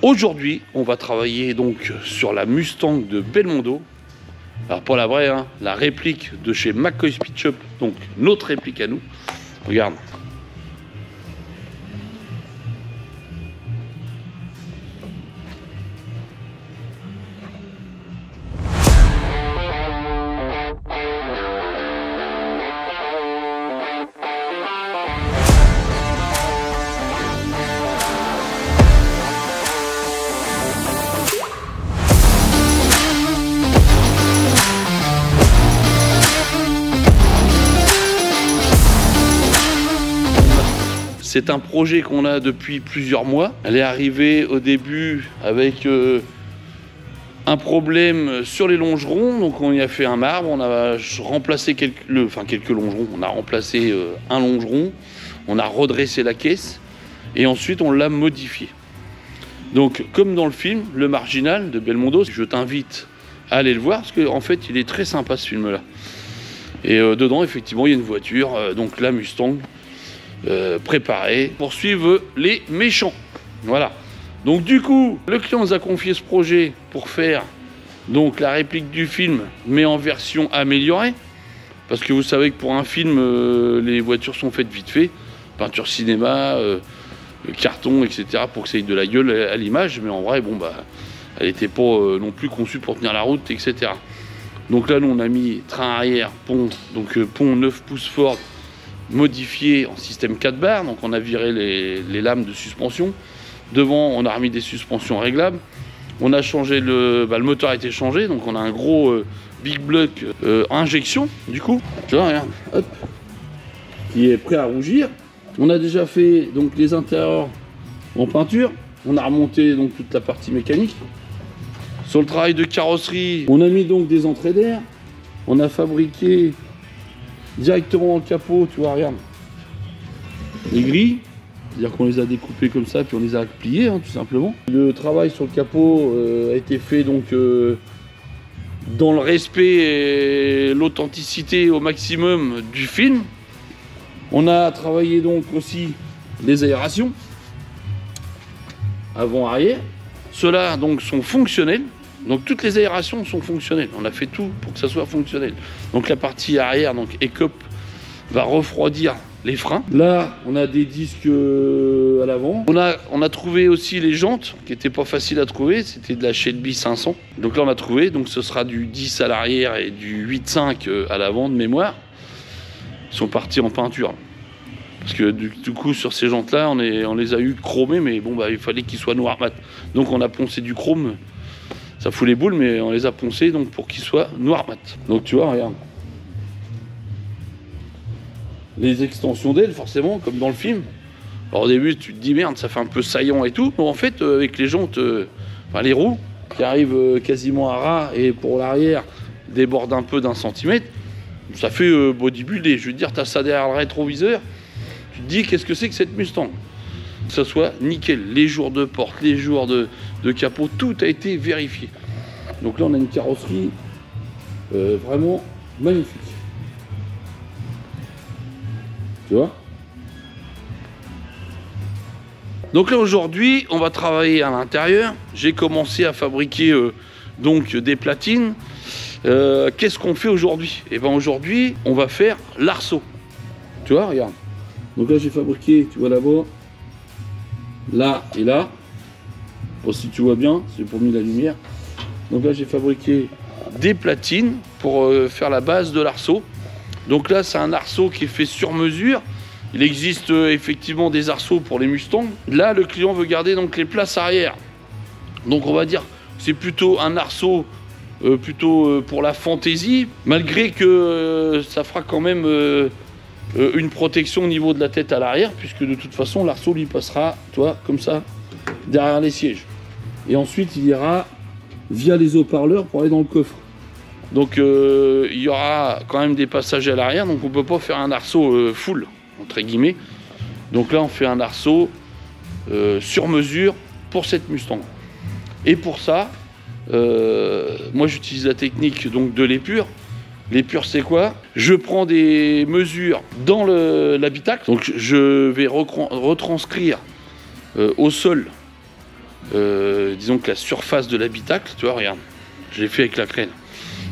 Aujourd'hui, on va travailler donc sur la Mustang de Belmondo. Alors pas la vraie, hein, la réplique de chez McCoy Speed Shop, donc notre réplique à nous. Regarde. C'est un projet qu'on a depuis plusieurs mois. Elle est arrivée au début avec un problème sur les longerons. Donc on y a fait un marbre, on a remplacé quelques longerons. On a remplacé un longeron, on a redressé la caisse et ensuite on l'a modifié. Donc comme dans le film, Le Marginal de Belmondo, je t'invite à aller le voir parce qu'en fait il est très sympa ce film-là. Et dedans effectivement il y a une voiture, donc la Mustang. Préparé pour suivre les méchants. Voilà. Donc du coup, le client nous a confié ce projet pour faire donc la réplique du film, mais en version améliorée. Parce que vous savez que pour un film, les voitures sont faites vite fait. Peinture cinéma, carton, etc. pour que ça ait de la gueule à l'image. Mais en vrai, bon bah, elle n'était pas non plus conçue pour tenir la route, etc. Donc là, nous on a mis train arrière, pont, donc pont 9 pouces Ford, modifié en système 4 barres, donc on a viré les lames de suspension. Devant, on a remis des suspensions réglables. On a changé le moteur a été changé, donc on a un gros big block injection, du coup. Tu vois, regarde, hop, qui est prêt à rougir. On a déjà fait donc les intérieurs en peinture. On a remonté donc toute la partie mécanique. Sur le travail de carrosserie, on a mis donc des entrées d'air. On a fabriqué directement dans le capot, tu vois, regarde, les grilles, c'est-à-dire qu'on les a découpées comme ça, puis on les a pliées, hein, tout simplement. Le travail sur le capot a été fait donc dans le respect et l'authenticité au maximum du film. On a travaillé donc aussi les aérations, avant-arrière. Ceux-là donc sont fonctionnels. Donc toutes les aérations sont fonctionnelles. On a fait tout pour que ça soit fonctionnel. Donc la partie arrière, donc ECOP, va refroidir les freins. Là, on a des disques à l'avant. On a trouvé aussi les jantes, qui n'étaient pas faciles à trouver. C'était de la Shelby 500. Donc là, on a trouvé. Donc ce sera du 10 à l'arrière et du 8.5 à l'avant de mémoire. Ils sont partis en peinture. Parce que du coup, sur ces jantes-là, on les a eu chromés, mais bon, bah, il fallait qu'ils soient noir mat. Donc on a poncé du chrome. Ça fout les boules, mais on les a poncés donc pour qu'ils soient noir mat. Donc tu vois, regarde. Les extensions d'ailes, forcément, comme dans le film. Alors au début, tu te dis merde, ça fait un peu saillant et tout. Bon, en fait, avec les jantes, les roues, qui arrivent quasiment à ras et pour l'arrière, débordent un peu d'1 centimètre, ça fait bodybuilder. Je veux dire, tu as ça derrière le rétroviseur, tu te dis qu'est-ce que c'est que cette Mustang? Que ça soit nickel, les jours de porte, les jours de capot, tout a été vérifié. Donc là on a une carrosserie vraiment magnifique. Tu vois? Donc là aujourd'hui on va travailler à l'intérieur. J'ai commencé à fabriquer donc des platines. Qu'est-ce qu'on fait aujourd'hui? Et bien aujourd'hui on va faire l'arceau. Tu vois, regarde. Donc là j'ai fabriqué, tu vois là-bas, là et là. Bon, si tu vois bien, c'est pour mettre la lumière. Donc là j'ai fabriqué des platines pour faire la base de l'arceau. Donc là c'est un arceau qui est fait sur mesure. Il existe effectivement des arceaux pour les Mustangs. Là le client veut garder donc les places arrière. Donc on va dire c'est plutôt un arceau pour la fantaisie, malgré que ça fera quand même une protection au niveau de la tête à l'arrière, puisque de toute façon l'arceau lui passera, toi, comme ça, derrière les sièges. Et ensuite il ira via les haut-parleurs pour aller dans le coffre. Donc il y aura quand même des passages à l'arrière, donc on ne peut pas faire un arceau full, entre guillemets. Donc là on fait un arceau sur mesure pour cette Mustang. Et pour ça, moi j'utilise la technique donc de l'épure. L'épure c'est quoi? Je prends des mesures dans l'habitacle, donc je vais retranscrire au sol disons que la surface de l'habitacle, tu vois, regarde, je l'ai fait avec la craie.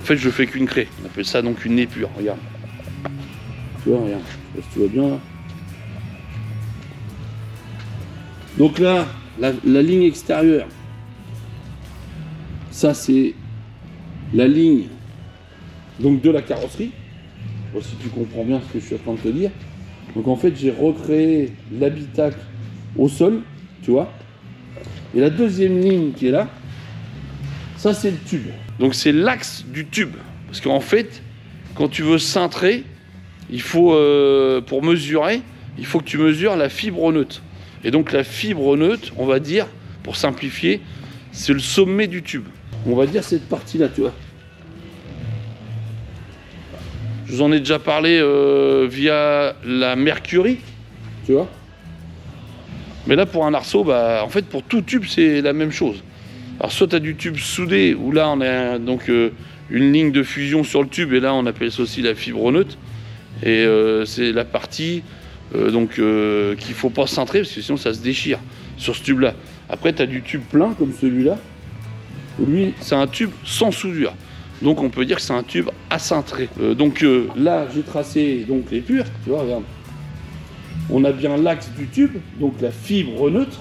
En fait, je fais qu'une craie. On appelle ça donc une épure, regarde. Tu vois, regarde, je sais pas si tu vois bien là. Donc là, la ligne extérieure, ça c'est la ligne donc de la carrosserie. Bon, si tu comprends bien ce que je suis en train de te dire. Donc en fait, j'ai recréé l'habitacle au sol, tu vois. Et la deuxième ligne qui est là, ça c'est le tube. Donc c'est l'axe du tube. Parce qu'en fait, quand tu veux cintrer, il faut, pour mesurer, il faut que tu mesures la fibre neutre. Et donc la fibre neutre, on va dire, pour simplifier, c'est le sommet du tube. On va dire cette partie-là, tu vois. Je vous en ai déjà parlé via la mercurie, tu vois. Mais là, pour un arceau, bah, en fait, pour tout tube, c'est la même chose. Alors, soit tu as du tube soudé, où là, on a donc une ligne de fusion sur le tube, et là, on appelle ça aussi la fibre neutre. Et c'est la partie qu'il ne faut pas cintrer, parce que sinon, ça se déchire sur ce tube-là. Après, tu as du tube plein, comme celui-là. Lui, c'est un tube sans soudure. Donc, on peut dire que c'est un tube à cintrer. Là, j'ai tracé donc l'épure, tu vois, regarde. On a bien l'axe du tube, donc la fibre neutre.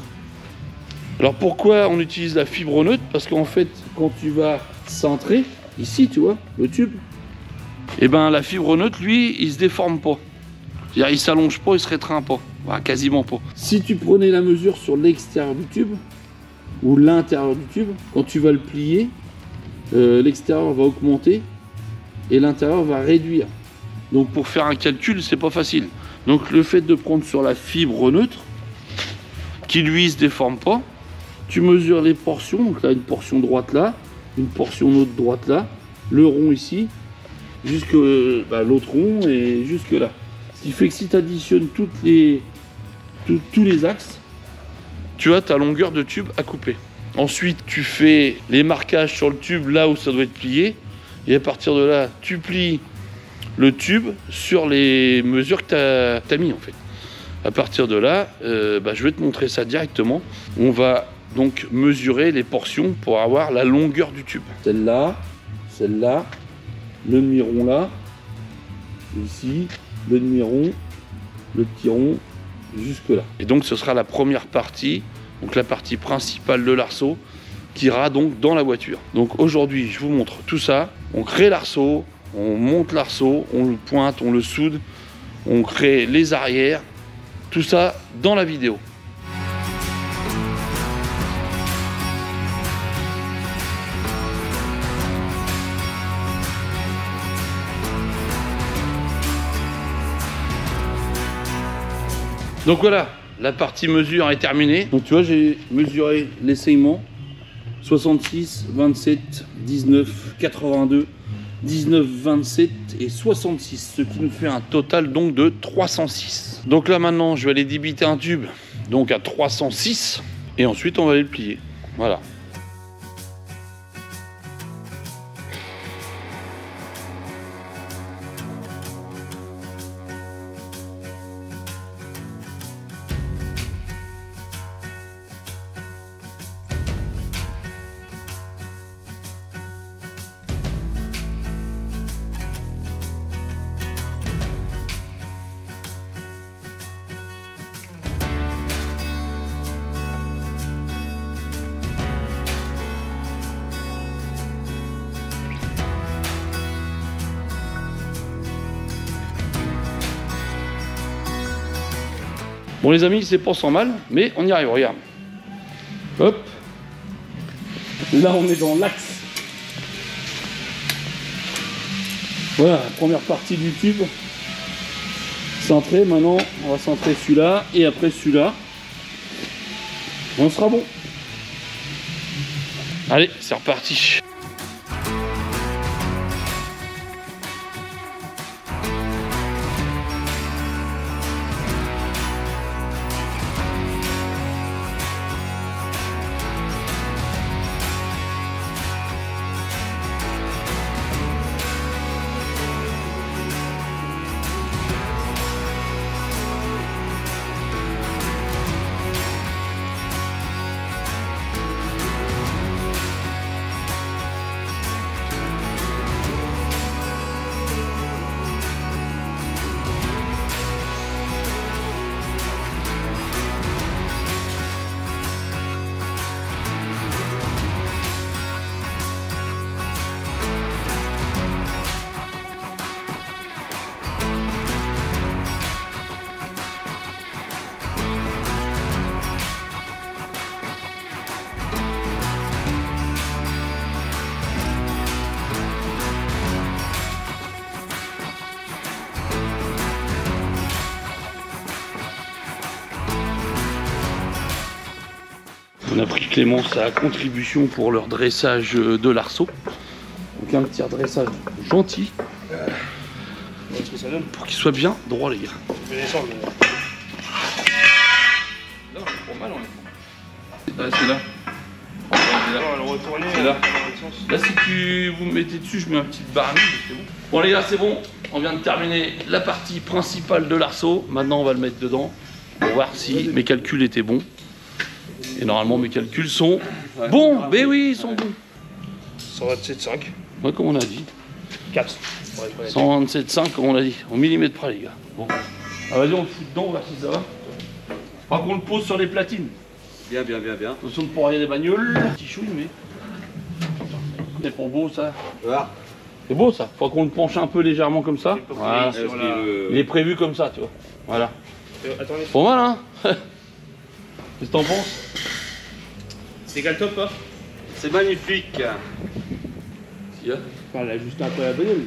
Alors pourquoi on utilise la fibre neutre? Parce qu'en fait, quand tu vas cintrer, ici, tu vois, le tube, et ben la fibre neutre, lui, il se déforme pas. C'est-à-dire, il s'allonge pas, il se rétreint pas. Enfin, quasiment pas. Si tu prenais la mesure sur l'extérieur du tube, ou l'intérieur du tube, quand tu vas le plier, l'extérieur va augmenter et l'intérieur va réduire. Donc pour faire un calcul, c'est pas facile. Donc le fait de prendre sur la fibre neutre, qui lui se déforme pas, tu mesures les portions, donc là une portion droite là, une portion autre droite là, le rond ici, jusque l'autre rond et jusque là. Ce qui fait que si tu additionnes tous les axes, tu as ta longueur de tube à couper. Ensuite, tu fais les marquages sur le tube là où ça doit être plié, et à partir de là, tu plies le tube sur les mesures que tu as mis en fait. À partir de là, je vais te montrer ça directement. On va donc mesurer les portions pour avoir la longueur du tube. Celle-là, le demi-rond là, ici, le demi-rond, le petit rond, jusque là. Et donc ce sera la première partie, donc la partie principale de l'arceau, qui ira donc dans la voiture. Donc aujourd'hui, je vous montre tout ça. On crée l'arceau, on monte l'arceau, on le pointe, on le soude, on crée les arrières, tout ça dans la vidéo. Donc voilà, la partie mesure est terminée. Donc tu vois, j'ai mesuré l'essaillement 66, 27, 19, 82, 19, 27 et 66, ce qui nous fait un total donc de 306. Donc là maintenant, je vais aller débiter un tube donc à 306 et ensuite on va aller le plier. Voilà. Bon les amis, c'est pas sans mal, mais on y arrive, regarde. Hop. Là on est dans l'axe. Voilà, la première partie du tube. Centré, maintenant on va centrer celui-là et après celui-là. On sera bon. Allez, c'est reparti. On a pris Clémence à contribution pour leur dressage de l'arceau. Donc un petit redressage gentil. Pour qu'il soit bien droit les gars. Je vais descendre. Là on est pas mal c'est là. On va le retourner. Là. Là si vous me mettez dessus, je mets un petit barnum, c'est bon. Bon les gars c'est bon, on vient de terminer la partie principale de l'arceau. Maintenant on va le mettre dedans pour voir si mes calculs étaient bons. Et normalement mes calculs sont bons, mais oui ils sont bons. 127,5. Ouais comme on a dit. 4. 127,5 comme on a dit, au millimètre près les gars. Bon. Ah vas-y on le fout dedans, on va voir si ça va. Faut qu'on le pose sur les platines. Bien. Attention de pas rien des bagnoles. Petit chouille mais. C'est pour beau ça. Voilà. C'est beau ça. Faut qu'on le penche un peu légèrement comme ça. Voilà. Il est prévu comme ça, tu vois. Voilà. Attendez. Pas mal hein. Qu'est-ce que t'en penses? Égale top pas? C'est magnifique. S'il y a. Enfin, elle a juste un peu la bagnole.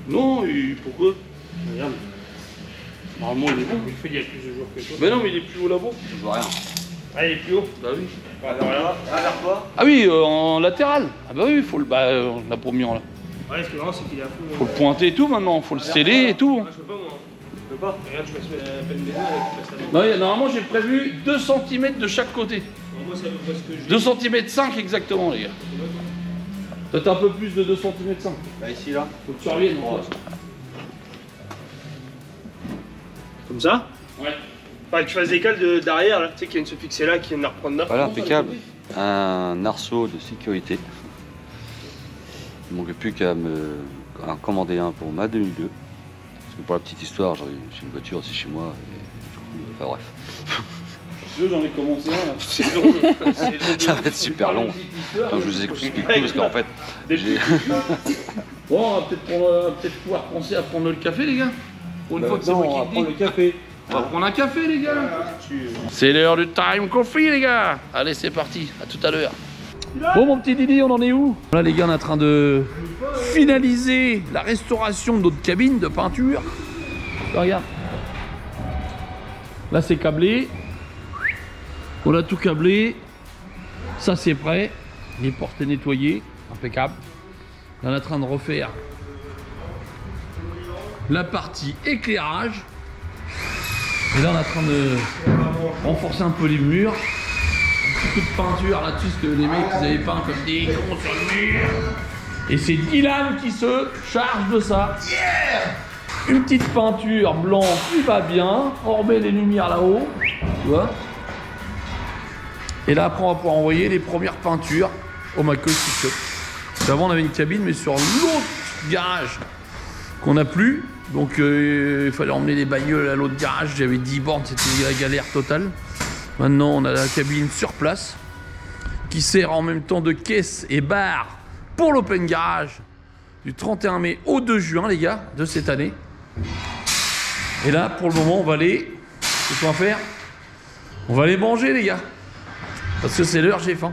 Non, pourquoi? Regarde. Normalement il est bon. Il fait il y a plus de jours que toi. Mais non mais il est plus haut là-bas. Je vois rien. Ah, il est plus haut. Bah oui. Alors là. Vers quoi? Ah oui, en latéral. Ah bah oui, faut le. Bah on l'a pas mis en là. Ouais, ce qui est marrant, c'est qu'il est à fond. Faut le pointer et tout maintenant, faut le sceller et tout. Ah, je peux pas moi. Je peux pas. Regarde, je passe la peine maison avec Non, normalement j'ai prévu 2 cm de chaque côté. moi, c'est à peu près ce que je 2 cm 5 exactement les gars. Peut-être un peu plus de 2 cm 5. Bah ici là. Faut que tu reviennes. Comme ça? Ouais. Enfin, que tu fasses des cales derrière, là. Tu sais qu'il y a une se fixer là qui vient de la reprendre là. Voilà, impeccable. Un arceau de sécurité. Il ne manquait plus qu'à me commander un pour ma 2002. Parce que pour la petite histoire, j'ai une voiture aussi chez moi. Et du coup, enfin bref. J'en ai commencé un là. C'est long. Ça va être super long. Donc je vous explique tout parce qu'en fait, j'ai... Bon, on va peut-être pouvoir penser à prendre le café les gars. Pour une fois que c'est moi qui le dis. prendre le café. On va prendre un café les gars. C'est l'heure du time coffee les gars. Allez c'est parti, à tout à l'heure. Bon mon petit Didi, on en est où? Là les gars on est en train de finaliser la restauration de notre cabine de peinture. Regarde. Là c'est câblé. On a tout câblé. Ça c'est prêt. Les portes est nettoyées. Impeccable. Là on est en train de refaire la partie éclairage. Et là on est en train de renforcer un peu les murs. Un petit coup de peinture là-dessus parce que les mecs ils avaient peint comme des cons sur le mur. Et c'est Dylan qui se charge de ça. Une petite peinture blanche qui va bien. On remet les lumières là-haut. Tu vois. Et là après on va pouvoir envoyer les premières peintures au McCoy Shop. Avant on avait une cabine mais sur l'autre garage qu'on n'a plus. Donc il fallait emmener les bagnoles à l'autre garage, j'avais 10 bornes, c'était la galère totale. Maintenant on a la cabine sur place qui sert en même temps de caisse et bar pour l'open garage du 31 mai au 2 juin les gars de cette année. Et là pour le moment on va aller, qu'est-ce qu'on va faire? On va aller manger les gars, parce que c'est l'heure, j'ai faim.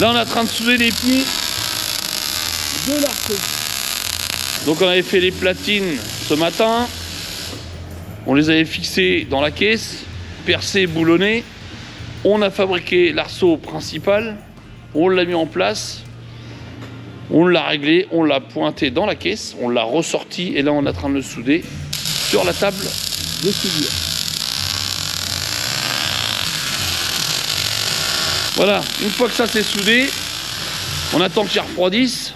Là on est en train de souder les pieds de l'arceau. Donc on avait fait les platines ce matin. On les avait fixées dans la caisse, percées, boulonnées. On a fabriqué l'arceau principal. On l'a mis en place. On l'a réglé, on l'a pointé dans la caisse. On l'a ressorti et là on est en train de le souder sur la table de soudure. Voilà, une fois que ça c'est soudé, on attend qu'il refroidisse.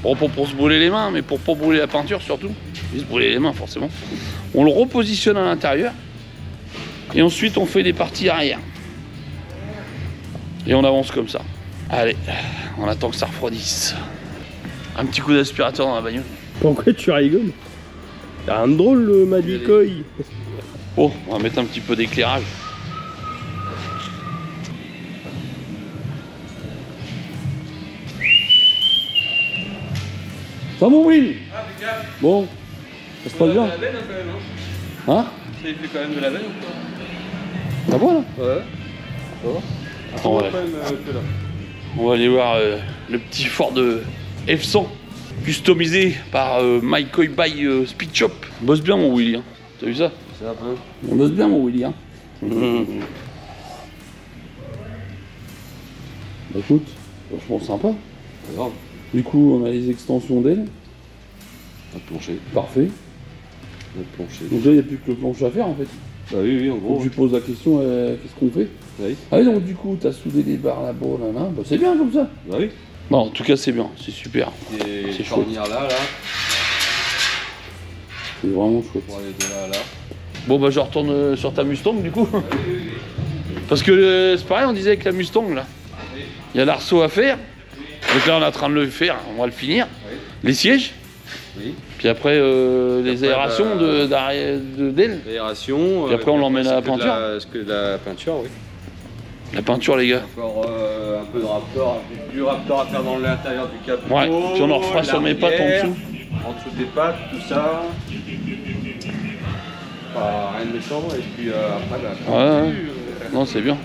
Bon, pour se brûler les mains, mais pour pas brûler la peinture surtout. Il se brûler les mains forcément. On le repositionne à l'intérieur. Et ensuite on fait les parties arrière. Et on avance comme ça. Allez, on attend que ça refroidisse. Un petit coup d'aspirateur dans la bagnole. Pourquoi tu rigoles? T'as un drôle le Madicoy. Oh, on va mettre un petit peu d'éclairage. Ça mon Will. Bon, ça se passe bien. La veine quand même, Hein? Ça fait quand même de la veine ou pas? Ça va là? Ouais. On va, on va aller voir le petit Ford F100 customisé par My Koi by Speed Shop. On bosse bien mon Willy, hein. T'as vu ça? C'est un peu. On bosse bien mon Willy, hein. Bah écoute, franchement sympa. Pas grave. Du coup on a les extensions d'aile. Un plancher. Parfait. Un plancher. Donc là il n'y a plus que le planche à faire en fait. Bah oui, en Donc gros. je lui pose la question, qu'est-ce qu'on fait? Oui. Ah oui, donc du coup t'as soudé les barres là-bas, là, bah c'est bien comme ça. Bah oui. Bon en tout cas c'est bien, c'est super. Et C'est charnières là, C'est vraiment chouette. pour aller de là à là. Bon bah je retourne sur ta Mustang du coup. Parce que c'est pareil, on disait avec la Mustang là. Il y a l'arceau à faire. Donc là on est en train de le faire, on va le finir. Oui. Les sièges. Oui. Puis après les aérations d'aile. L'aération. Puis après, on l'emmène à la peinture. La peinture, oui. La peinture les gars. Encore un peu de Raptor, du Raptor à faire dans l'intérieur du capot. Ouais, puis on en refera sur mes pattes en dessous. En dessous des pattes, tout ça. Pas rien de méchant, et puis après, bah, Ouais. Non c'est bien.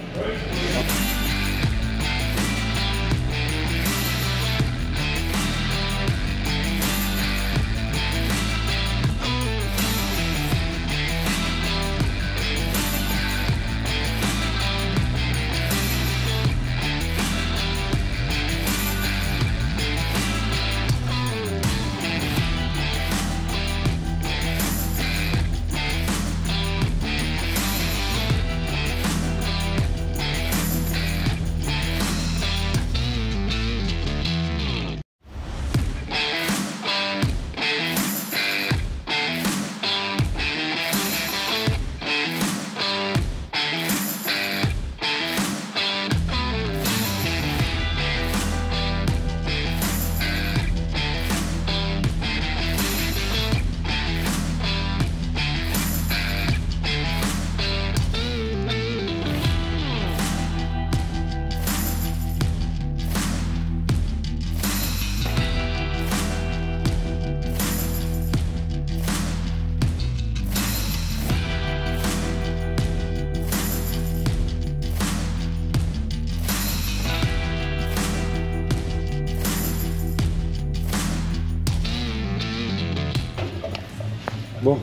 Bon,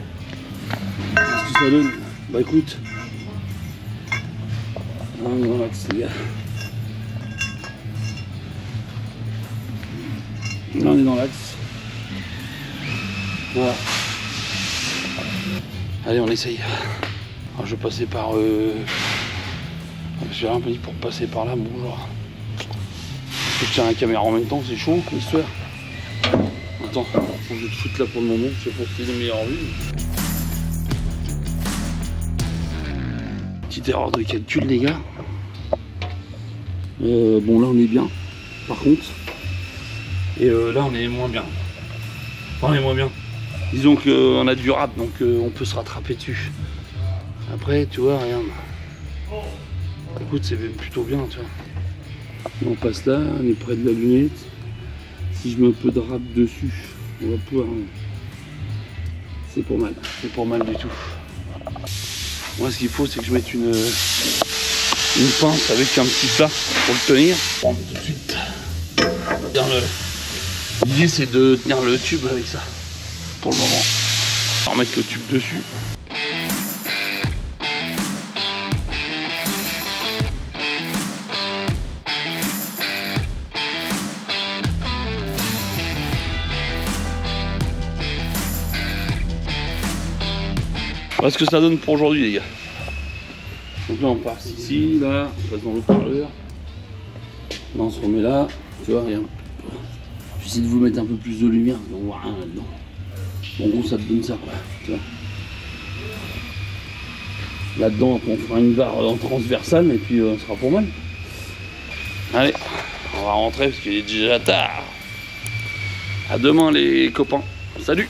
qu'est-ce que ça donne? Bah écoute, là on est dans l'axe les gars. Là on est dans l'axe. Voilà. Allez on essaye. Alors, je vais passer par... J'ai un peu dit pour passer par là, bonjour. Je tiens la caméra en même temps, c'est chaud, l'histoire. Attends, je vais te foutre là pour le moment, je sais pas si c'est les meilleures vues. Petite erreur de calcul les gars. Bon là on est bien, par contre. Et là on est moins bien. Enfin, on est moins bien. Disons qu'on a du rap, donc on peut se rattraper dessus. Après, tu vois, regarde. Écoute, c'est plutôt bien, tu vois. On passe là, on est près de la lunette. Si je mets un peu de rap dessus, on va pouvoir... C'est pas mal, c'est pas mal du tout. Moi ce qu'il faut c'est que je mette une pince avec un petit plat pour le tenir. Bon, tout de suite. L'idée c'est de tenir le tube avec ça, pour le moment. On va remettre le tube dessus. Voilà ce que ça donne pour aujourd'hui les gars. Donc là on passe ici, là, on passe dans le parleur. Là on se remet là, tu vois, regarde. J'essaie de vous mettre un peu plus de lumière, on voit rien là-dedans. Bon, en gros ça te donne ça quoi, tu vois. Là-dedans on fera une barre en transversale et puis ce sera pour mal. Allez, on va rentrer parce qu'il est déjà tard. À demain les copains, salut.